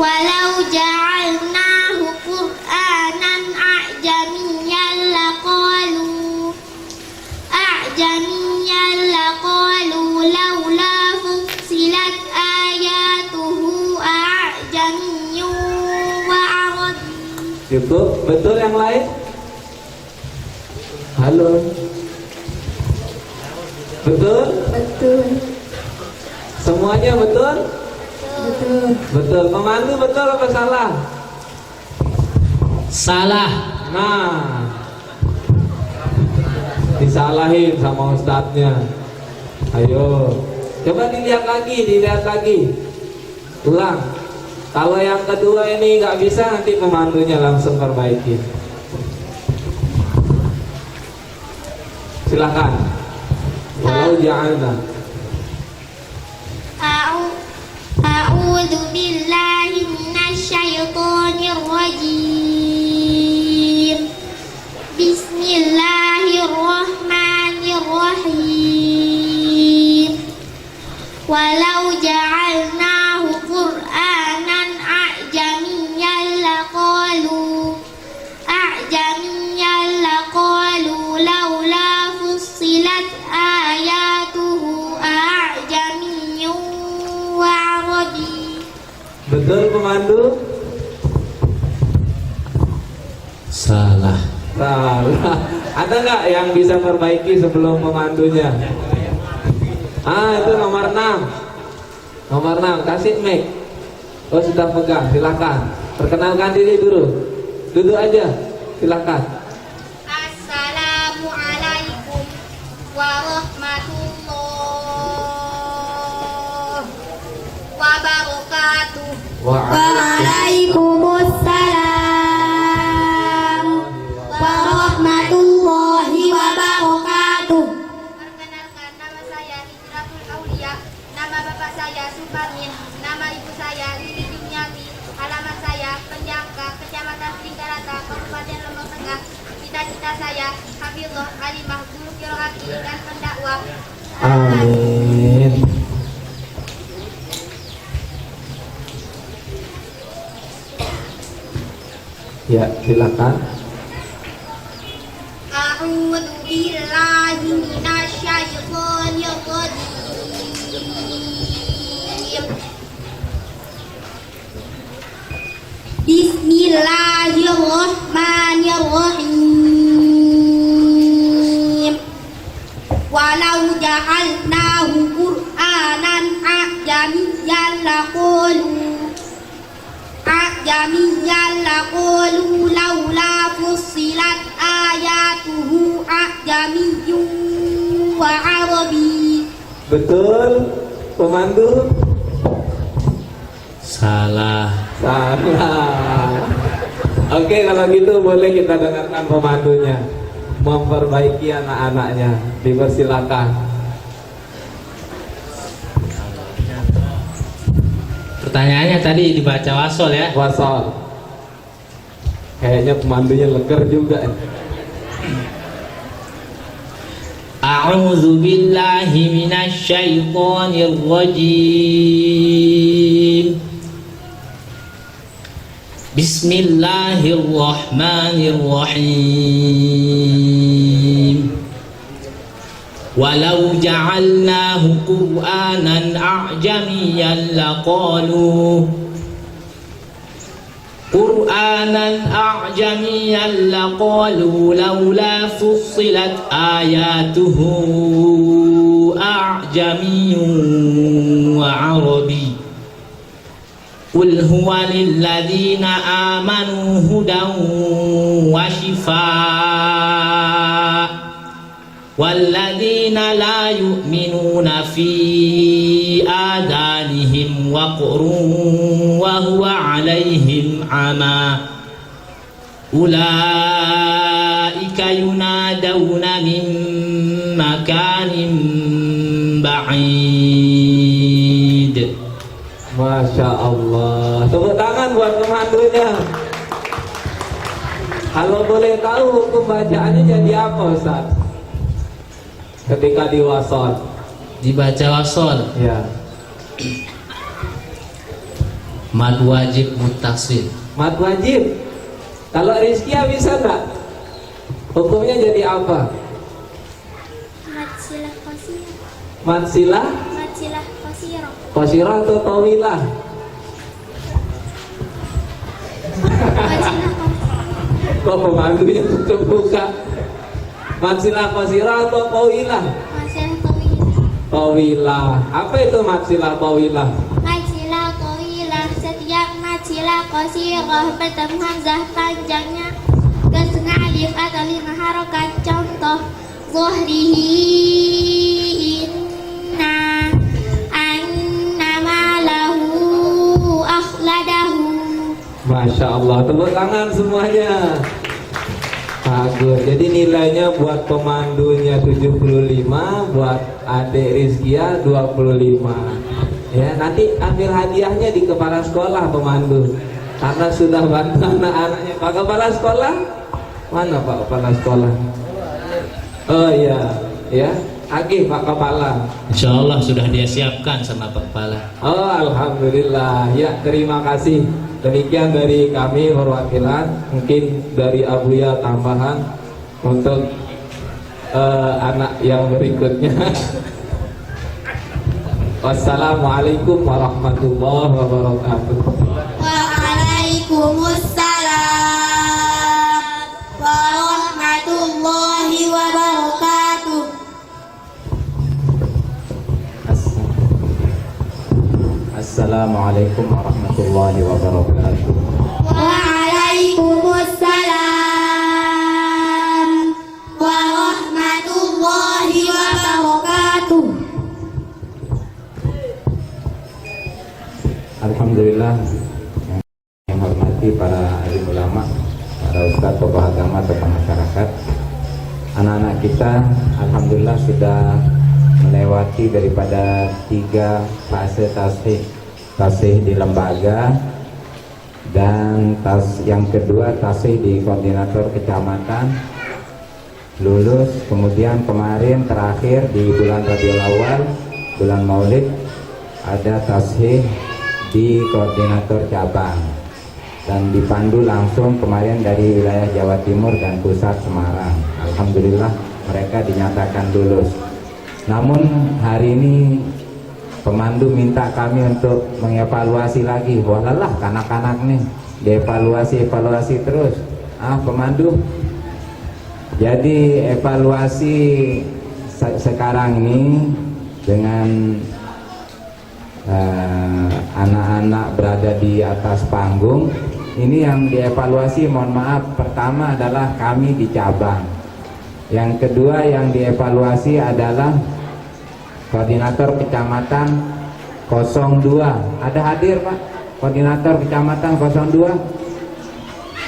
Walau ja'alnahu Qur'anan a'jamiyyan laula fussilat ayatuhu a'jamiyyun wa arabiy. Cukup, betul yang lain? Halo. Betul? Betul. Semuanya betul? Betul. Betul. Pemandu betul apa salah? Salah. Nah, disalahin sama ustadznya. Ayo, coba dilihat lagi. Ulang. Kalau yang kedua ini nggak bisa, nanti pemandunya langsung perbaiki. Silakan. Walau ja'alna. A'udzu billahi minasyaitonir rajim. Bismillahirrahmanirrahim. Walau ja'alnahu Qur'anan a'jamiyyan laqalu laula fussilat ayatuhu a'jamiyyun wa arabiy. Betul pemandu? Salah. Ada nggak yang bisa perbaiki sebelum pemandunya? Itu nomor 6. Nomor 6, kasih mic. Oh, sudah pegang, silakan. Perkenalkan diri dulu. Duduk aja, silakan. Assalamualaikum warahmatullahi wabarakatuh. Waalaikumsalam saya Suparmin, nama ibu saya Lili Jumiati, alamat saya Penjangka, Kecamatan Linggarata, Kabupaten Lombok Tengah. Cita-cita saya hafizah, alimah, guru qiraat dan pendakwah. Amin. Ya, silakan. A'udzu billahi minasyaitonir rajim. Bismillahirrahmanirrahim. Walau ja'alnahu Qur'anan a'jamiyyan laqulu laula fussilat ayatuhu a'jamiyyun wa arabi. Betul, pemandu? Salah. Salah. Oke, kalau gitu boleh kita dengarkan pemandunya memperbaiki anak-anaknya. Dipersilakan. Pertanyaannya tadi dibaca wasol ya. Wasol. Kayaknya pemandunya leger juga. A'udzu billahi minasy syaithanir rajim. Bismillahirrahmanirrahim. Walau ja'alnahu Qur'anan a'jamiyyan laqalu laula fussilat ayatuhu a'jamiyyun wa arabi. Qul huwa lilladzina amanu hudan wa shifaa walladzina la yu'minuna fi adanihim waqrun wa huwa 'alaihim 'ama ulaika yunadawna min makanin ba'id. Masya Allah. Tepuk tangan buat pemandunya. Kalau boleh tahu hukum bacaannya jadi apa, Ustaz? Ketika di wasol. Dibaca wasol. Ya. Mad wajib muttasil. Mad wajib. Kalau Rizkia bisa nggak? Hukumnya jadi apa? Matsilah qasirah. Matsilah? Matsilah qasirah. Qasirah atau tawilah? Matsilah qasirah. Kok pemandunya tutup buka? Matsilah qasirah atau tawilah? Matsilah tawilah. Tawilah. Apa itu matsilah tawilah? Matsilah tawilah. Setiap matsilah qasirah bertemu hamzah panjangnya ke setengah alif atau 5 harokat. Contoh zuhrihi inna annamalahu akhladahu. Masya Allah, tepuk tangan semuanya. Bagus. Jadi nilainya buat pemandunya 75, buat adik Rizkia 25. Ya, nanti ambil hadiahnya di kepala sekolah pemandu. Karena sudah bantu anak-anaknya. Pak Kepala Sekolah? Mana Pak Kepala Sekolah? Oh iya, ya. Agih Pak Kepala. Insya Allah sudah dia siapkan sama Pak Kepala. Oh alhamdulillah. Ya terima kasih. Demikian dari kami perwakilan. Mungkin dari Abuya tambahan untuk anak yang berikutnya. Wassalamualaikum warahmatullahi wabarakatuh. Waalaikumsalam warahmatullahi wabarakatuh. Assalamualaikum warahmatullahi wabarakatuh. Waalaikumsalam warahmatullahi wabarakatuh. Alhamdulillah, yang hormati para alim ulama, para ustadz, tokoh agama, tokoh masyarakat, anak-anak kita alhamdulillah sudah melewati daripada 3 fase tasih di lembaga, dan yang kedua tasih di koordinator kecamatan lulus. Kemudian kemarin terakhir di bulan Rabiul Awal, bulan Maulid, ada tasih di koordinator cabang, dan dipandu langsung kemarin dari wilayah Jawa Timur dan pusat Semarang. Alhamdulillah mereka dinyatakan lulus. Namun hari ini pemandu minta kami untuk mengevaluasi lagi. Walalah anak-anak nih dievaluasi terus. Pemandu, jadi evaluasi sekarang ini dengan anak-anak berada di atas panggung ini, yang dievaluasi, mohon maaf, pertama adalah kami di cabang, yang kedua yang dievaluasi adalah koordinator kecamatan 02. Ada hadir Pak koordinator kecamatan 02?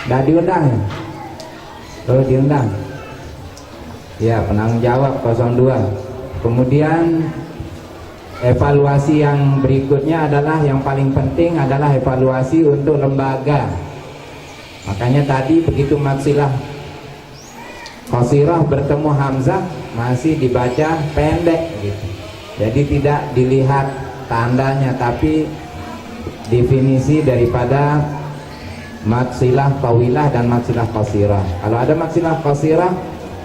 Tidak diundang ya? Oh, diundang ya, penanggung jawab 02. Kemudian evaluasi yang berikutnya adalah, yang paling penting adalah evaluasi untuk lembaga. Makanya tadi begitu maksilah qasirah bertemu hamzah masih dibaca pendek gitu. Jadi tidak dilihat tandanya, tapi definisi daripada maksilah tawilah dan maksilah qasirah. Kalau ada maksilah qasirah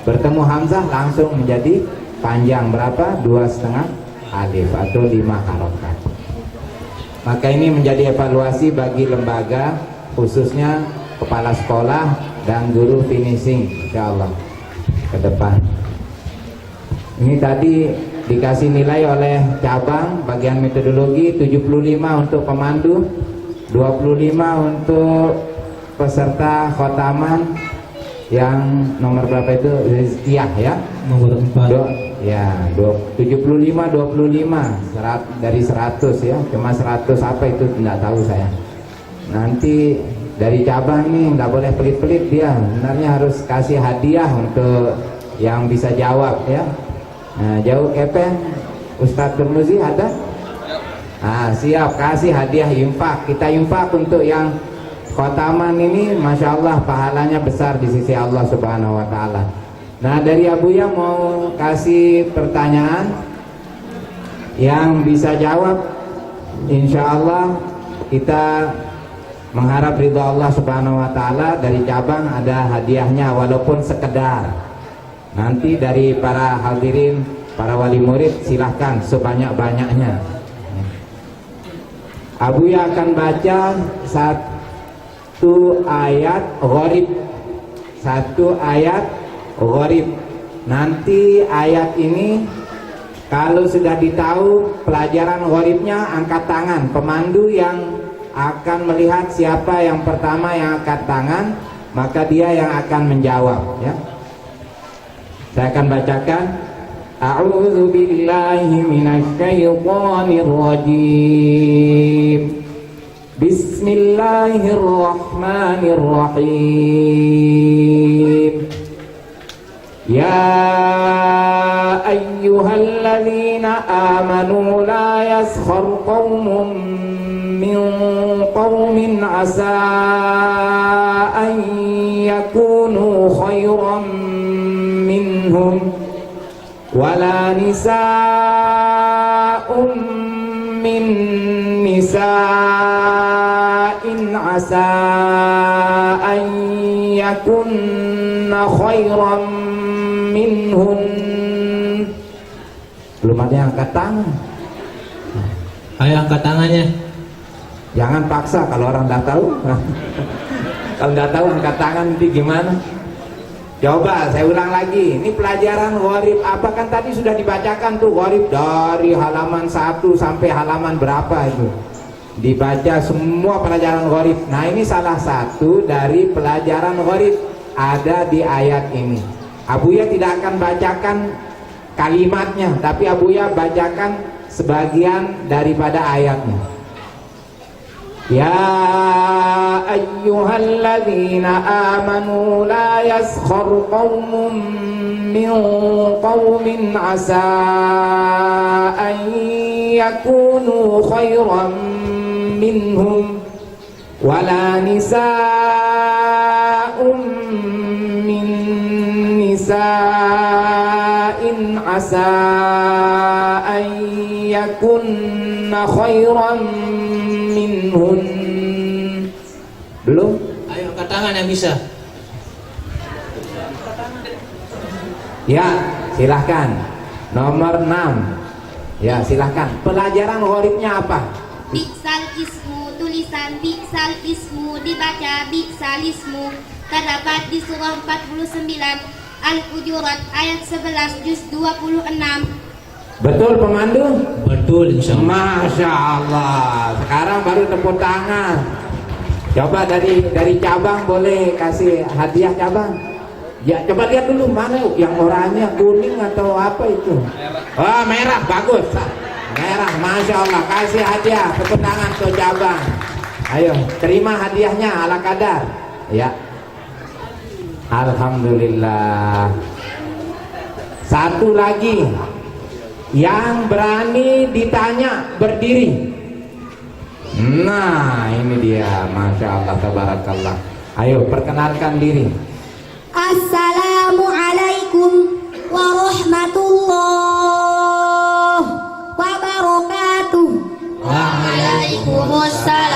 bertemu hamzah langsung menjadi panjang, berapa? 2,5 alif atau 5 harokat. Maka ini menjadi evaluasi bagi lembaga, khususnya kepala sekolah dan guru finishing, insyaallah ke depan. Ini tadi dikasih nilai oleh cabang bagian metodologi 75 untuk pemandu, 25 untuk peserta khotaman yang nomor berapa itu, Rizkiyah ya, Nomor 4. 75 dari 100 ya, cuma 100 apa itu tidak tahu saya. Nanti dari cabang nih nggak boleh pelit-pelit, dia sebenarnya harus kasih hadiah untuk yang bisa jawab ya. Nah, jauh kepeng Ustadz Turmuzi ada? Siap, kasih hadiah infak. Kita infak untuk yang khotaman ini, masya Allah pahalanya besar di sisi Allah Subhanahu Wa Taala. Nah, dari Abuya mau kasih pertanyaan, yang bisa jawab insya Allah kita mengharap ridha Allah Subhanahu Wa Taala. Dari cabang ada hadiahnya walaupun sekedar. Nanti dari para hadirin, para wali murid, silahkan sebanyak-banyaknya. Abuya akan baca satu ayat gharib, gharib. Nanti ayat ini kalau sudah ditahu pelajaran gharibnya, angkat tangan. Pemandu yang akan melihat siapa yang pertama yang angkat tangan, maka dia yang akan menjawab ya. Saya akan bacakan. A'udzu billahi minasy syaithanir rajim. Bismillahirrahmanirrahim. Ya ayyuhalladzina amanu la yaskhar qaumun min qaumin asa an yakunu khairan minhum wala nisa'un min nisa'in asa an yakunna khairan minhun. Belum ada yang angkat tangan. Ayo angkat tangannya. Jangan paksa kalau orang dah tahu. Kalau dah tahu angkat tangan nanti gimana? Coba saya ulang lagi. Ini pelajaran gharib apa, kan tadi sudah dibacakan tuh gharib dari halaman 1 sampai halaman berapa itu. Dibaca semua pelajaran gharib. Nah, ini salah satu dari pelajaran gharib ada di ayat ini. Abuya tidak akan bacakan kalimatnya, tapi Abuya bacakan sebagian daripada ayatnya. يا أيها الذين آمنوا لا يسخر قوم من قوم عسى أن يكونوا خيرا منهم ولا نساء من نساء عسى أن يكن خيرا منهن. Belum? Ayo angkat tangan yang bisa. Ya, silahkan. Nomor 6. Ya, silahkan. Pelajaran gharibnya apa? Biksal ismu, tulisan biksal ismu dibaca biksal ismu. Terdapat di surah 49 Al-Hujurat ayat 11 juz 26. Betul pemandu? Betul insyaallah. Masya Allah. Sekarang baru tepuk tangan. Coba dari cabang boleh kasih hadiah cabang. Ya coba lihat dulu mana yang oranye, kuning atau apa itu? Oh merah, bagus. Merah, Masya Allah. Kasih hadiah, tepuk tangan ke cabang. Ayo terima hadiahnya ala kadar. Ya. Alhamdulillah. Satu lagi yang berani ditanya berdiri. Nah ini dia, Masya Allah, tabarakallah. Ayo perkenalkan diri. Assalamualaikum warahmatullahi wabarakatuh.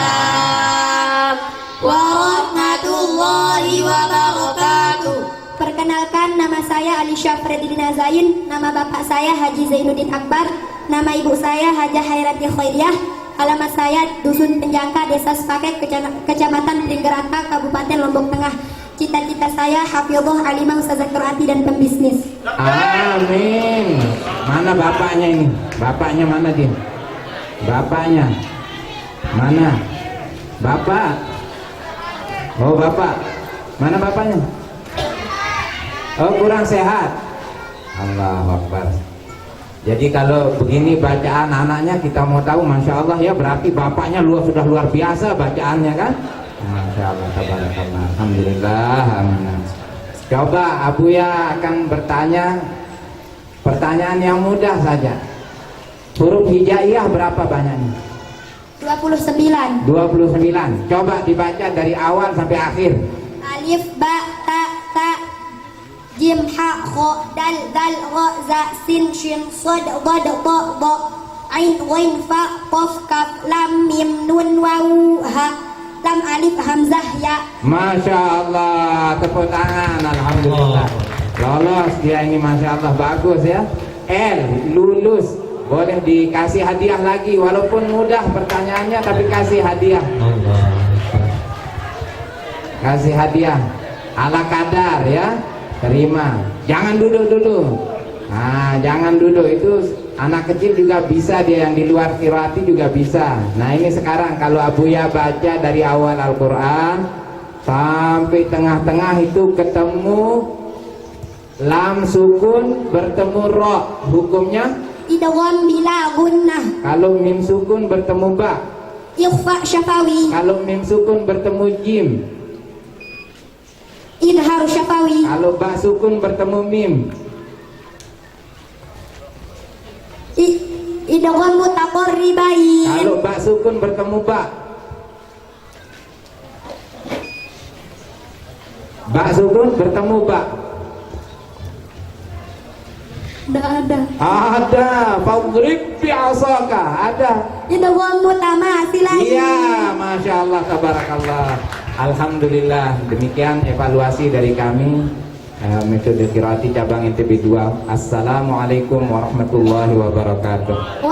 Waalaikumsalam warahmatullahi wabarakatuh. Perkenalkan, nama saya Ali Syafreddina Zain, nama bapak saya Haji Zainuddin Akbar, nama ibu saya Hajah Hairati Khairiyah, alamat saya Dusun Penjangka, Desa Sepakek, Kecamatan Pringgerata, Kabupaten Lombok Tengah. Cita-cita saya hafizah, alimah, ustazah Qur'ati dan pembisnis. Amin. Mana bapaknya ini? Bapaknya mana dia? Bapaknya mana? Bapak. Oh bapak. Mana bapaknya? Oh kurang sehat. Allahu Akbar. Jadi kalau begini bacaan anaknya kita mau tahu, Masya Allah ya, berarti bapaknya sudah luar biasa bacaannya kan? Masya Allah, tabarakallah. Alhamdulillah. Amin. Coba Abuya akan bertanya pertanyaan yang mudah saja. Huruf hijaiyah berapa banyaknya? 29. 29. Coba dibaca dari awal sampai akhir. Alif, ba, ta, jim, ha, kho, dal, ra, za, sin, shin, sod, dod, do, ain, ghain, fa, qaf, kaf, lam, mim, nun, waw, ha, lam, alif, hamzah, ya. Masya Allah, tepuk tangan. Alhamdulillah. Lolos dia ini, Masya Allah, bagus ya. Lulus. Boleh dikasih hadiah lagi, walaupun mudah pertanyaannya, tapi kasih hadiah. Kasih hadiah ala kadar ya. Terima. Jangan duduk dulu. Nah, jangan duduk, itu anak kecil juga bisa, dia yang di luar qiraati juga bisa. Nah, ini sekarang kalau Abuya baca dari awal Al-Qur'an sampai tengah-tengah itu ketemu lam sukun bertemu ro, hukumnya Idgham bila gunnah. kalau mim sukun bertemu ba, Ikhfa syafawi. kalau mim sukun bertemu jim, Idhar syafawi. kalau ba sukun bertemu mim, Idgham mutaqarribain. kalau ba sukun bertemu ba, ba sukun bertemu ba. Ada. Ada, fadrib bi'asaka, ada. Idgham mutamatsilain. Iya, Masya Allah, tabarakallah. Alhamdulillah. Demikian evaluasi dari kami, metode qiraati cabang NTB 2. Assalamualaikum warahmatullahi wabarakatuh.